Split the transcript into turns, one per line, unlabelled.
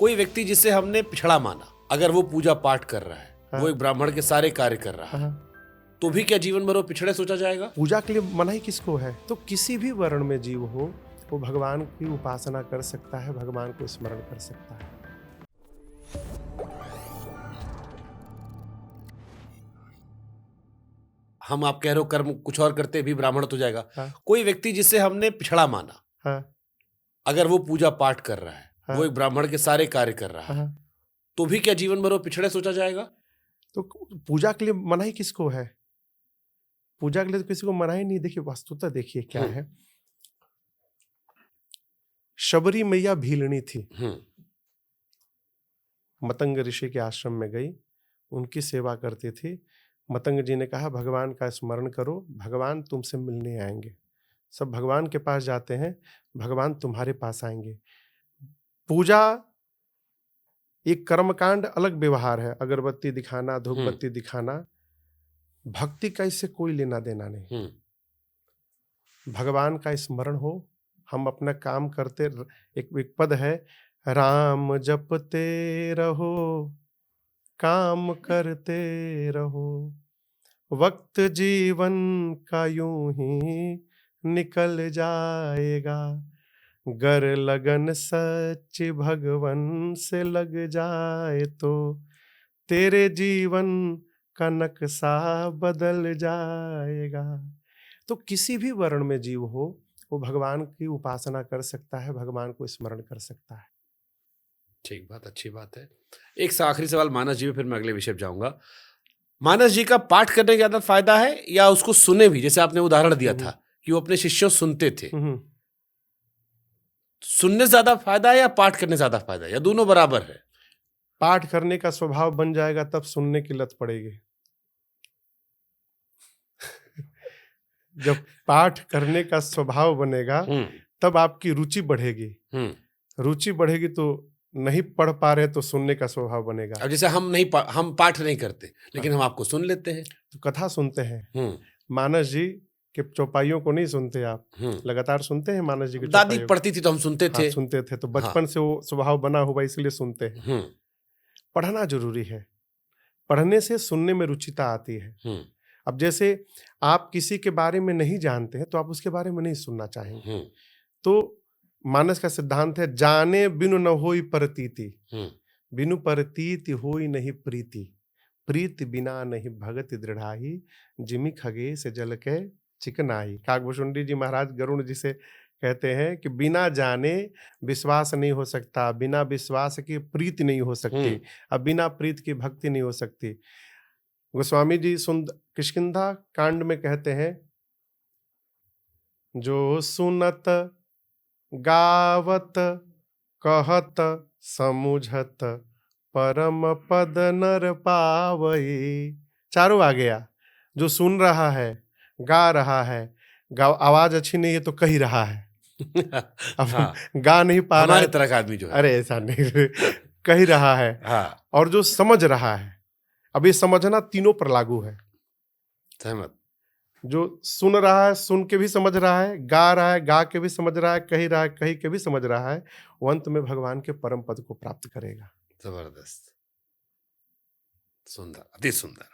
कोई व्यक्ति जिसे हमने पिछड़ा माना, अगर वो पूजा पाठ कर रहा है,
हाँ।
वो एक ब्राह्मण के सारे कार्य कर रहा है,
हाँ।
तो भी क्या जीवन भर वो पिछड़े सोचा जाएगा?
पूजा के लिए मनाही किसको है? तो किसी भी वर्ण में जीव हो वो भगवान की उपासना कर सकता है, भगवान को स्मरण कर सकता है।
हम आप कह रहे हो कर्म कुछ और करते भी ब्राह्मण तो जाएगा।
हाँ।
कोई व्यक्ति जिसे हमने पिछड़ा माना,
हाँ।
अगर वो पूजा पाठ कर रहा है,
हाँ।
वो एक ब्राह्मण के सारे कार्य कर रहा है,
हाँ।
तो भी क्या जीवन भर वो पिछड़े सोचा जाएगा?
तो पूजा के लिए मनाही किसको है? पूजा के लिए तो किसी को मनाही नहीं। देखिए वस्तुतः देखिए क्या है, शबरी मैया भीलनी थी, मतंग ऋषि के आश्रम में गई, उनकी सेवा करती थी। मतंग जी ने कहा भगवान का स्मरण करो, भगवान तुमसे मिलने आएंगे। सब भगवान के पास जाते हैं, भगवान तुम्हारे पास आएंगे। पूजा एक कर्मकांड, अलग व्यवहार है, अगरबत्ती दिखाना, धूप बत्ती दिखाना। भक्ति का इससे कोई लेना देना नहीं। भगवान का स्मरण हो, हम अपना काम करते। एक पद है, राम जपते रहो, काम करते रहो, वक्त जीवन का यूं ही निकल जाएगा, गर लगन सच्ची भगवन से लग जाए तो तेरे जीवन का नक्शा बदल जाएगा। तो किसी भी वर्ण में जीव हो वो भगवान की उपासना कर सकता है, भगवान को स्मरण कर सकता है।
ठीक बात, अच्छी बात है। एक आखिरी सवाल मानस जी में, फिर मैं अगले विषय पे जाऊंगा। मानस जी का पाठ करने का ज्यादा फायदा है या उसको सुने भी? जैसे आपने उदाहरण दिया था कि वो अपने शिष्यों सुनते थे, सुनने से ज्यादा फायदा है या पाठ करने से ज्यादा फायदा है, या दोनों बराबर है?
पाठ करने का स्वभाव बन जाएगा तब सुनने की लत पड़ेगी। जब पाठ करने का स्वभाव बनेगा तब आपकी रुचि बढ़ेगी। रुचि बढ़ेगी तो नहीं पढ़ पा रहे तो सुनने का स्वभाव बनेगा।
अब जैसे हम पाठ नहीं करते लेकिन हम आपको सुन लेते हैं,
तो कथा सुनते हैं। मानस जी के चौपाइयों को नहीं सुनते आप? लगातार सुनते हैं मानस जी के
दादी पढ़ती थी तो हम सुनते थे।
सुनते थे, तो बचपन से वो स्वभाव बना हुआ इसलिए सुनते हैं। पढ़ना जरूरी है, पढ़ने से सुनने में रुचिता आती है। अब जैसे आप किसी के बारे में नहीं जानते हैं तो आप उसके बारे में नहीं सुनना चाहेंगे। तो मानस का सिद्धांत है, जाने बिनु न होई प्रतीति, बिनु प्रतीति होई नहीं प्रीति, प्रीति बिना नहीं भगति दृढ़ाई, जिमि खगे से जल के चिकनाई। काकभूषुंडी जी महाराज गरुण जी से कहते हैं कि बिना जाने विश्वास नहीं हो सकता, बिना विश्वास की प्रीति नहीं हो सकती, अब बिना प्रीति की भक्ति नहीं हो सकती। गोस्वामी जी किष्किंधा कांड में कहते हैं, जो सुनत गावत कहत समुझत परम पद नर पावई। चारों आ गया, जो सुन रहा है, गा रहा है, आवाज अच्छी नहीं है तो कह रहा है। अब गा नहीं पा रहा है,
तरह का आदमी जो है,
अरे ऐसा नहीं, कह रहा है। और जो समझ रहा है, अब ये समझना तीनों पर लागू है।
सहमत।
जो सुन रहा है, सुन के भी समझ रहा है, गा रहा है, गा के भी समझ रहा है, कह रहा है, कह के भी समझ रहा है, वो अंत में भगवान के परम पद को प्राप्त करेगा।
जबरदस्त, सुंदर, अति सुंदर।